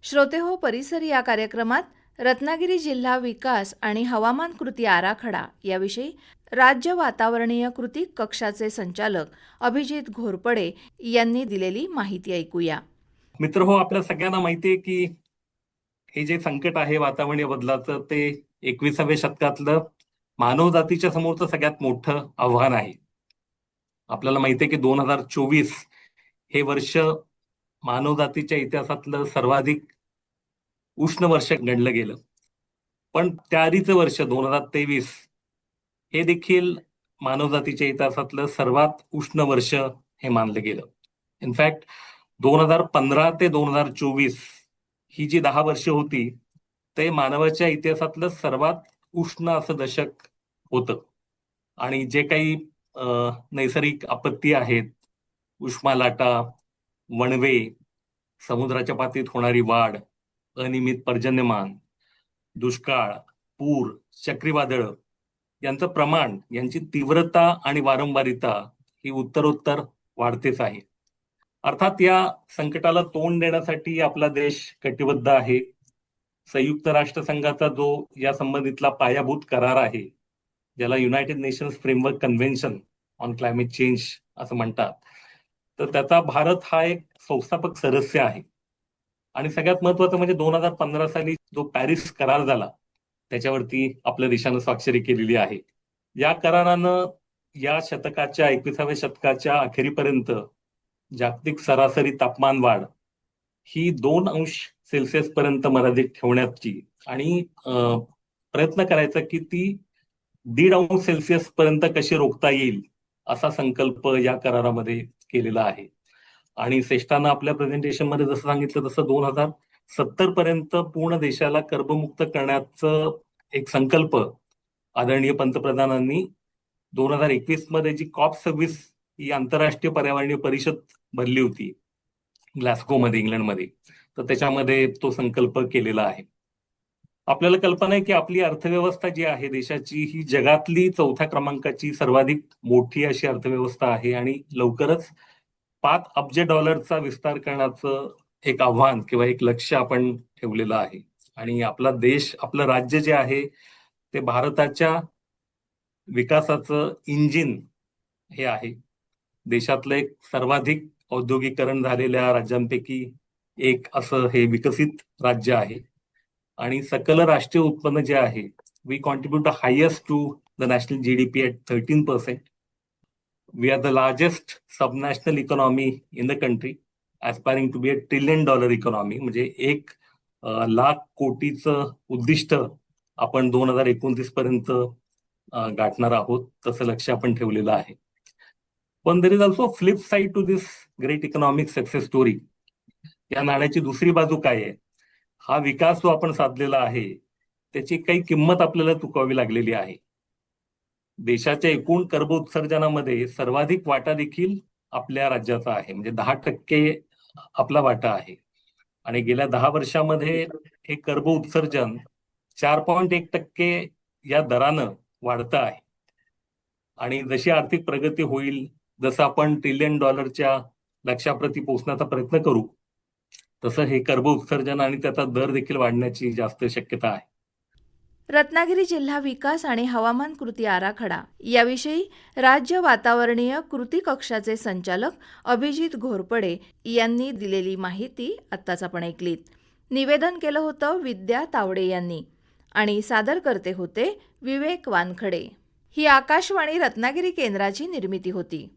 श्रोते हो परिसर या कार्यक्रमात रत्नागिरी जिल्हा विकास आणि हवामान कृती आराखडा याविषयी राज्य वातावरणीय कृती कक्षाचे संचालक अभिजित घोरपडे यांनी दिलेली माहिती ऐकूया. मित्र हो, आपल्या सगळ्यांना माहिती आहे की हे जे संकट आहे वातावरणीय बदलाचं ते 21व्या शतकातलं मानवजातीच्या समोरचं सगळ्यात मोठं आव्हान आहे. आपल्याला माहिती आहे की 2024 हे वर्ष मानवजातीच्या इतिहासातलं सर्वाधिक उष्ण वर्ष गणलं गेलं. पण त्याआधीचं वर्ष 2023 हे देखील मानवजातीच्या इतिहासातलं सर्वात उष्ण वर्ष हे मानलं गेलं. इनफॅक्ट 2015 ते 2024 ही जी 10 वर्ष होती ते मानवाच्या इतिहासातलं सर्वात उष्ण असं दशक होतं. आणि जे काही नैसर्गिक आपत्ती आहेत, उष्मालाटा, वणवे, समुद्राच्या पातळीत होणारी वाढ, अनियमित पर्जन्यमान, दुष्काळ, पूर, चक्रीवादळ यांचं प्रमाण, यांची तीव्रता आणि वारंवारिता ही उत्तरोत्तर वाढतेच आहे. अर्थात या संकटाला तोंड देण्यासाठी आपला देश कटिबद्ध आहे. संयुक्त राष्ट्रसंघाचा जो या संबंधितला पायाभूत करार आहे, ज्याला United nations framework convention on climate change असं म्हणतात, तर त्याचा भारत हा एक संस्थापक सदस्य आहे. आणि सगळ्यात महत्वाचं म्हणजे 2015 साली जो पॅरिस करार झाला त्याच्यावरती आपल्या देशानं स्वाक्षरी केलेली आहे. या करारानं या शतकाच्या 21व्या शतकाच्या अखेरीपर्यंत जागतिक सरासरी तापमान वाढ ही 2 अंश सेल्सिअस पर्यंत मर्यादित ठेवण्याची आणि प्रयत्न करायचा की ती 1.5 अंश सेल्सिअस पर्यंत कशी रोखता येईल असा संकल्प या करारामध्ये केलेला आहे. आणि श्रेष्ठांना आपल्या प्रेझेंटेशन मध्ये जसं सांगितलं तसं 2070 पर्यंत पूर्ण देशाला कर्बमुक्त करण्याचं एक संकल्प आदरणीय पंतप्रधानांनी 2021 मध्ये जी COP26 ही आंतरराष्ट्रीय पर्यावरणीय परिषद भरली होती ग्लासगो मध्ये, इंग्लंडमध्ये, तर त्याच्यामध्ये तो संकल्प केलेला आहे. आपल्याला कल्पना आहे की आपली अर्थव्यवस्था जी आहे देशाची ही जगातली 4थ्या क्रमांकाची सर्वाधिक मोठी अशी अर्थव्यवस्था आहे आणि लवकरच 5 अब्ज डॉलरचा विस्तार करण्याचं एक आव्हान किंवा एक लक्ष्य आपण ठेवलेलं आहे. आणि आपला देश, आपलं राज्य जे आहे ते भारताच्या विकासाचं इंजिन हे आहे. देशातलं एक सर्वाधिक औद्योगिकरण झालेल्या राज्यांपैकी एक असं हे विकसित राज्य आहे. आणि सकल राष्ट्रीय उत्पन्न जे आहे, we contribute the highest to the national GDP at 13%. We are the largest subnational economy in the country, aspiring to be a $1 trillion economy. म्हणजे 1,00,000 कोटीचं उद्दिष्ट आपण 2029 पर्यंत गाठणार आहोत, तसं लक्ष आपण ठेवलेलं आहे. पण there is also flip side to this great economic success story. या नाण्याची दुसरी बाजू काय आहे? हा विकास जो आपण साधलेला आहे त्याची काही किंमत आपल्याला चुकवावी लागलेली आहे. देशाच्या एकूण कर्ब उत्सर्जनामध्ये सर्वाधिक वाटा देखील आपल्या राज्याचा आहे, म्हणजे 10% आपला वाटा आहे. आणि गेल्या 10 वर्षामध्ये हे कर्ब उत्सर्जन 4.1% या दरानं वाढतं आहे. आणि जशी आर्थिक प्रगती होईल, जसं आपण $1 ट्रिलियन लक्ष्याप्रती पोहोचण्याचा प्रयत्न करू, तसं हे कर्ब उत्सर्जन आणि त्याचा दर देखील वाढण्याची जास्त शक्यता आहे. रत्नागिरी जिल्हा विकास आणि हवामान कृती आराखडा याविषयी राज्य वातावरणीय कृती कक्षाचे संचालक अभिजित घोरपडे यांनी दिलेली माहिती आत्ताच आपण ऐकलीत. निवेदन केलं होतं विद्या तावडे यांनी आणि सादर करते होते विवेक वानखडे. ही आकाशवाणी रत्नागिरी केंद्राची निर्मिती होती.